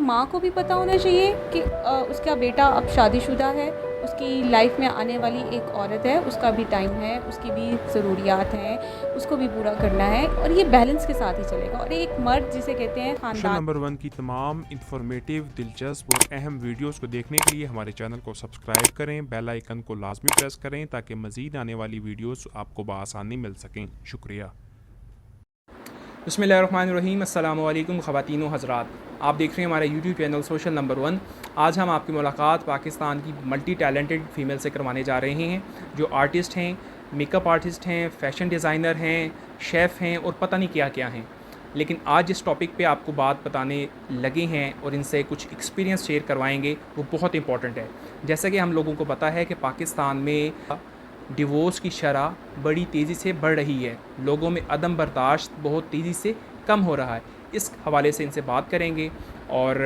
ایک ماں کو بھی پتہ ہونا چاہیے کہ اس کا بیٹا اب شادی شدہ ہے, اس کی لائف میں آنے والی ایک عورت ہے, اس کا بھی ٹائم ہے, اس کی بھی ضروریات ہیں, اس کو بھی پورا کرنا ہے, اور یہ بیلنس کے ساتھ ہی چلے گا. اور ایک مرد جسے کہتے ہیں سوشل خاندان. نمبر 1 کی تمام انفارمیٹیو, دلچسپ اور اہم ویڈیوز کو دیکھنے کے لیے ہمارے چینل کو سبسکرائب کریں, بیل آئیکن کو لازمی پریس کریں تاکہ مزید آنے والی ویڈیوز آپ کو بآسانی مل سکیں. شکریہ. بسم اللہ الرحمن الرحیم. السلام علیکم خواتین و حضرات, آپ دیکھ رہے ہیں ہمارا یوٹیوب چینل سوشل نمبر 1. آج ہم آپ کی ملاقات پاکستان کی ملٹی ٹیلنٹڈ فیمیل سے کروانے جا رہے ہیں, جو آرٹسٹ ہیں, میک اپ آرٹسٹ ہیں, فیشن ڈیزائنر ہیں, شیف ہیں اور پتہ نہیں کیا کیا ہیں. لیکن آج جس ٹاپک پہ آپ کو بات بتانے لگے ہیں اور ان سے کچھ ایکسپیرینس شیئر کروائیں گے وہ بہت امپورٹنٹ ہے. جیسا کہ ہم لوگوں کو پتہ ہے کہ پاکستان میں ڈیورس کی شرح بڑی تیزی سے بڑھ رہی ہے, لوگوں میں عدم برداشت بہت تیزی سے کم ہو رہا ہے. اس حوالے سے ان سے بات کریں گے اور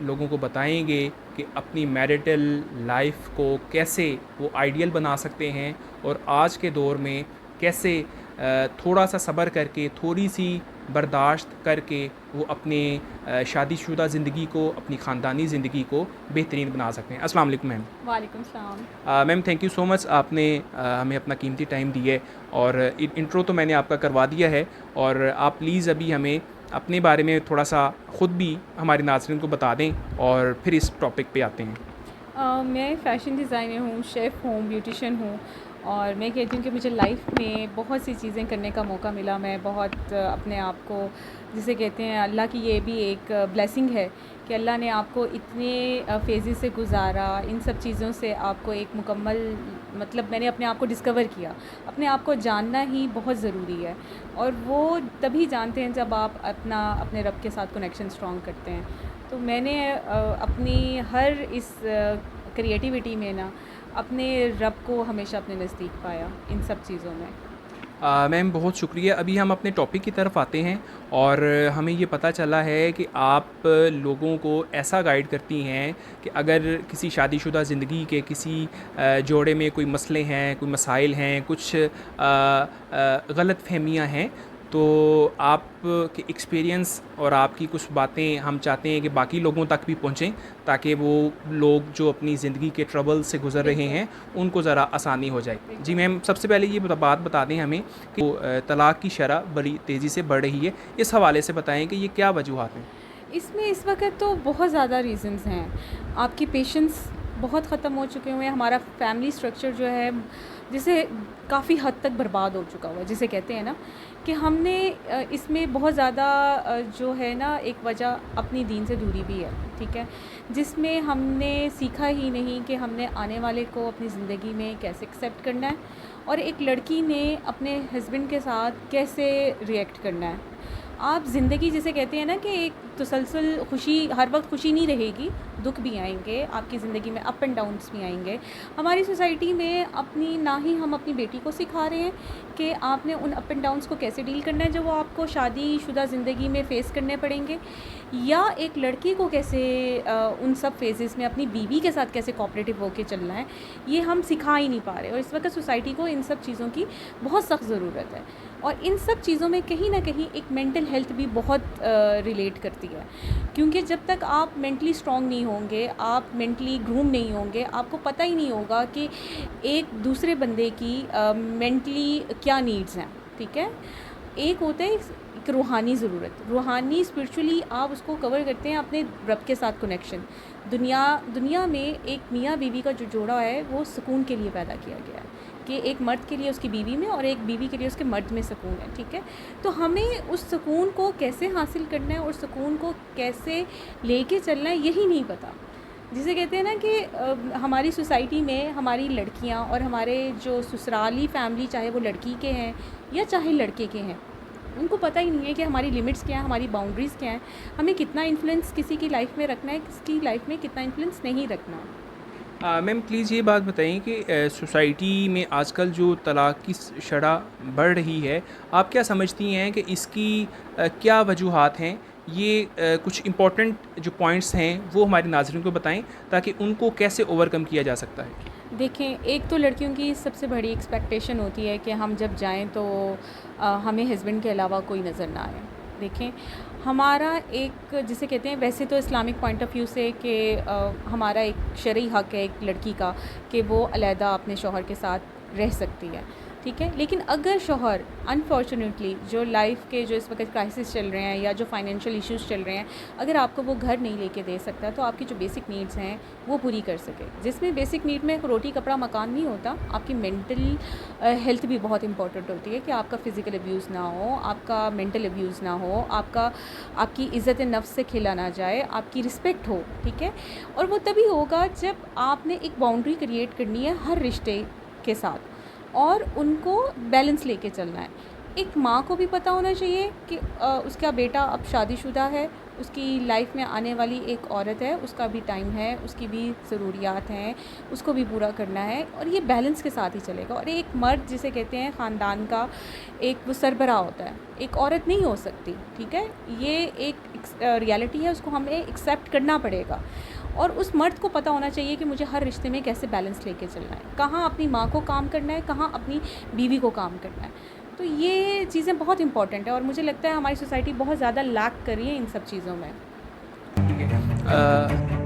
لوگوں کو بتائیں گے کہ اپنی میرٹل لائف کو کیسے وہ آئیڈیل بنا سکتے ہیں, اور آج کے دور میں کیسے تھوڑا سا صبر کر کے, تھوڑی سی برداشت کر کے وہ اپنے شادی شدہ زندگی کو, اپنی خاندانی زندگی کو بہترین بنا سکتے ہیں. السلام علیکم میم. وعلیکم السلام. میم تھینک یو سو مچ, آپ نے ہمیں اپنا قیمتی ٹائم دیا ہے, اور انٹرو تو میں نے آپ کا کروا دیا ہے, اور آپ پلیز ابھی ہمیں اپنے بارے میں تھوڑا سا خود بھی ہمارے ناظرین کو بتا دیں اور پھر اس ٹاپک پہ آتے ہیں. میں فیشن ڈیزائنر ہوں, شیف ہوں, بیوٹیشین ہوں, اور میں کہتی ہوں کہ مجھے لائف میں بہت سی چیزیں کرنے کا موقع ملا. میں بہت اپنے آپ کو, جسے کہتے ہیں اللہ کی یہ بھی ایک بلیسنگ ہے کہ اللہ نے آپ کو اتنے فیزز سے گزارا, ان سب چیزوں سے آپ کو ایک مکمل, مطلب میں نے اپنے آپ کو ڈسکور کیا. اپنے آپ کو جاننا ہی بہت ضروری ہے, اور وہ تبھی جانتے ہیں جب آپ اپنے رب کے ساتھ کنیکشن اسٹرانگ کرتے ہیں. تو میں نے اپنی ہر اس کریٹیوٹی میں نا اپنے رب کو ہمیشہ اپنے نزدیک پایا ان سب چیزوں میں. میم بہت شکریہ. ابھی ہم اپنے ٹاپک کی طرف آتے ہیں, اور ہمیں یہ پتہ چلا ہے کہ آپ لوگوں کو ایسا گائیڈ کرتی ہیں کہ اگر کسی شادی شدہ زندگی کے کسی جوڑے میں کوئی مسئلے ہیں, کوئی مسائل ہیں, کچھ غلط فہمیاں ہیں, تو آپ کے ایکسپیرینس اور آپ کی کچھ باتیں ہم چاہتے ہیں کہ باقی لوگوں تک بھی پہنچیں, تاکہ وہ لوگ جو اپنی زندگی کے ٹربل سے گزر رہے ہیں ان کو ذرا آسانی ہو جائے. جی میم, سب سے پہلے یہ بات بتا دیں ہمیں کہ طلاق کی شرح بڑی تیزی سے بڑھ رہی ہے, اس حوالے سے بتائیں کہ یہ کیا وجوہات ہیں. اس میں اس وقت تو بہت زیادہ ریزنز ہیں. آپ کی پیشنس بہت ختم ہو چکے ہوئے ہیں. ہمارا فیملی اسٹرکچر جو ہے جسے کافی حد تک برباد ہو چکا ہوا ہے, جسے کہتے ہیں نا کہ ہم نے اس میں بہت زیادہ جو ہے نا ایک وجہ اپنی دین سے دوری بھی ہے, ٹھیک ہے, جس میں ہم نے سیکھا ہی نہیں کہ ہم نے آنے والے کو اپنی زندگی میں کیسے ایکسیپٹ کرنا ہے, اور ایک لڑکی نے اپنے ہسبینڈ کے ساتھ کیسے ریئیکٹ کرنا ہے. آپ زندگی جسے کہتے ہیں نا کہ ایک تسلسل, خوشی ہر وقت خوشی نہیں رہے گی, دکھ بھی آئیں گے آپ کی زندگی میں, اپ اینڈ ڈاؤنس بھی آئیں گے. ہماری سوسائٹی میں نہ ہی ہم اپنی بیٹی کو سکھا رہے ہیں کہ آپ نے ان اپ اینڈ ڈاؤنس کو کیسے ڈیل کرنا ہے جو وہ آپ کو شادی شدہ زندگی میں فیس کرنے پڑیں گے, یا ایک لڑکی کو کیسے ان سب فیزز میں اپنی بیوی کے ساتھ کیسے کوآپریٹیو ہو کے چلنا ہے, یہ ہم سکھا ہی نہیں پا رہے. اور اس وقت سوسائٹی کو ان سب چیزوں کی بہت سخت ضرورت ہے, اور ان سب چیزوں میں کہیں نہ کہیں ایک مینٹل ہیلتھ بھی بہت ریلیٹ کرتی ہے, کیونکہ جب تک آپ مینٹلی اسٹرانگ نہیں ہوں گے, آپ مینٹلی گروم نہیں ہوں گے, آپ کو پتہ ہی نہیں ہوگا کہ ایک دوسرے بندے کی مینٹلی کیا نیڈز ہیں, ٹھیک ہے. ایک ہوتا ہے ایک روحانی ضرورت, روحانی اسپرچولی آپ اس کو کور کرتے ہیں اپنے رب کے ساتھ کنیکشن. دنیا میں ایک میاں بیوی کا جو جوڑا ہے وہ سکون کے لیے پیدا کیا گیا ہے, کہ ایک مرد کے لیے اس کی بیوی میں اور ایک بیوی کے لیے اس کے مرد میں سکون ہے, ٹھیک ہے. تو ہمیں اس سکون کو کیسے حاصل کرنا ہے اور سکون کو کیسے لے کے چلنا ہے یہی نہیں پتہ. جسے کہتے ہیں نا کہ ہماری سوسائٹی میں ہماری لڑکیاں اور ہمارے جو سسرالی فیملی, چاہے وہ لڑکی کے ہیں یا چاہے لڑکے کے ہیں, ان کو پتہ ہی نہیں ہے کہ ہماری لمٹس کیا ہیں, ہماری باؤنڈریز کیا ہیں, ہمیں کتنا انفلوئنس کسی کی لائف میں رکھنا ہے, کس کی لائف میں کتنا انفلوئنس نہیں رکھنا. میم پلیز یہ بات بتائیں کہ سوسائٹی میں آج کل جو طلاق کی شرح بڑھ رہی ہے, آپ کیا سمجھتی ہیں کہ اس کی کیا وجوہات ہیں. یہ کچھ امپورٹنٹ جو پوائنٹس ہیں وہ ہمارے ناظرین کو بتائیں تاکہ ان کو کیسے اوور کم کیا جا سکتا ہے. دیکھیں, ایک تو لڑکیوں کی سب سے بڑی ایکسپیکٹیشن ہوتی ہے کہ ہم جب جائیں تو ہمیں ہسبینڈ کے علاوہ کوئی نظر نہ آئے. دیکھیں, ہمارا ایک جسے کہتے ہیں ویسے تو اسلامک پوائنٹ آف ویو سے کہ ہمارا ایک شرعی حق ہے ایک لڑکی کا کہ وہ علیحدہ اپنے شوہر کے ساتھ رہ سکتی ہے، ٹھیک ہے. لیکن اگر شوہر انفارچونیٹلی جو لائف کے جو اس وقت کرائسس چل رہے ہیں یا جو فائنینشیل ایشوز چل رہے ہیں، اگر آپ کو وہ گھر نہیں لے کے دے سکتا تو آپ کی جو بیسک نیڈس ہیں وہ پوری کر سکے، جس میں بیسک نیڈ میں روٹی کپڑا مکان نہیں ہوتا. آپ کی مینٹل ہیلتھ بھی بہت امپورٹنٹ ہوتی ہے کہ آپ کا فزیکل ابیوز نہ ہو، آپ کا مینٹل ابیوز نہ ہو، آپ کی عزت نفس سے کھیلا نہ جائے، آپ کی رسپیکٹ ہو، ٹھیک ہے. اور وہ تبھی ہوگا جب آپ نے ایک باؤنڈری کریٹ کرنی ہے ہر رشتے کے ساتھ اور ان کو بیلنس لے کے چلنا ہے. ایک ماں کو بھی پتہ ہونا چاہیے کہ اس کا بیٹا اب شادی شدہ ہے، اس کی لائف میں آنے والی ایک عورت ہے، اس کا بھی ٹائم ہے، اس کی بھی ضروریات ہیں، اس کو بھی پورا کرنا ہے اور یہ بیلنس کے ساتھ ہی چلے گا. اور ایک مرد جسے کہتے ہیں خاندان کا ایک وہ سربراہ ہوتا ہے، ایک عورت نہیں ہو سکتی، ٹھیک ہے. یہ ایک ریالٹی ہے، اس کو ہمیں ایکسیپٹ کرنا پڑے گا. اور اس مرد کو پتہ ہونا چاہیے کہ مجھے ہر رشتے میں کیسے بیلنس لے کے چلنا ہے، کہاں اپنی ماں کو کام کرنا ہے، کہاں اپنی بیوی کو کام کرنا ہے. تو یہ چیزیں بہت امپورٹنٹ ہیں اور مجھے لگتا ہے ہماری سوسائٹی بہت زیادہ لیک کر رہی ہے ان سب چیزوں میں. ٹھیک ہے.